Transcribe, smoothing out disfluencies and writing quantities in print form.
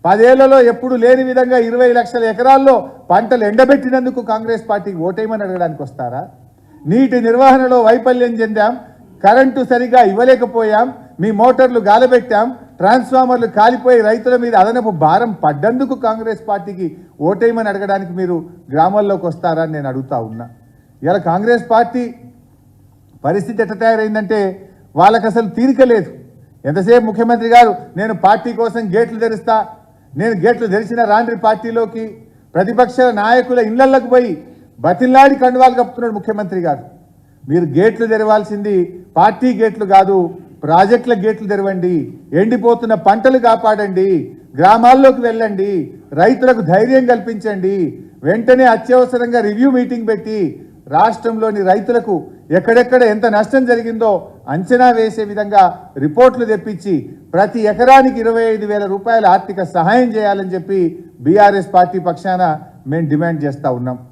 10 ఏళ్లలో ఎప్పుడు లేని విధంగా 20 లక్షల ఎకరాల్లో పంటలు ఎండబెట్టినందుకు కాంగ్రెస్ పార్టీకి ఓటేయమని అడగడానికి వస్తారా? నీటి నిర్వహణలో వైఫల్యం చెందాం, కరెంటు సరిగా ఇవ్వలేకపోయాం, మీ మోటార్లు గాలబెట్టాం, ట్రాన్స్ఫార్మర్లు కాలిపోయి రైతుల మీద అదనపు భారం పడ్డందుకు కాంగ్రెస్ పార్టీకి ఓటేయమని అడగడానికి మీరు గ్రామాల్లోకి వస్తారా అని నేను అడుగుతా ఉన్నా. ఇలా కాంగ్రెస్ పార్టీ పరిస్థితి ఎట్లా తయారైందంటే వాళ్ళకి అసలు తీరిక లేదు. ఎంతసేపు ముఖ్యమంత్రి గారు నేను పార్టీ కోసం గేట్లు తెరుస్తా, నేను గేట్లు తెరిచిన రాండ్రి పార్టీలోకి, ప్రతిపక్ష నాయకుల ఇళ్లలోకి పోయి బతిల్లాడి కండువాలు కప్పుతున్నాడు ముఖ్యమంత్రి గారు. మీరు గేట్లు తెరవాల్సింది పార్టీ గేట్లు కాదు, ప్రాజెక్టుల గేట్లు తెరవండి, ఎండిపోతున్న పంటలు కాపాడండి, గ్రామాల్లోకి వెళ్ళండి, రైతులకు ధైర్యం కల్పించండి, వెంటనే అత్యవసరంగా రివ్యూ మీటింగ్ పెట్టి రాష్ట్రంలోని రైతులకు ఎక్కడెక్కడ ఎంత నష్టం జరిగిందో అంచనా వేసే విధంగా రిపోర్ట్లు తెప్పించి ప్రతి ఎకరానికి 25,000 రూపాయల ఆర్థిక సహాయం చేయాలని చెప్పి బీఆర్ఎస్ పార్టీ పక్షాన మేము డిమాండ్ చేస్తూ ఉన్నాం.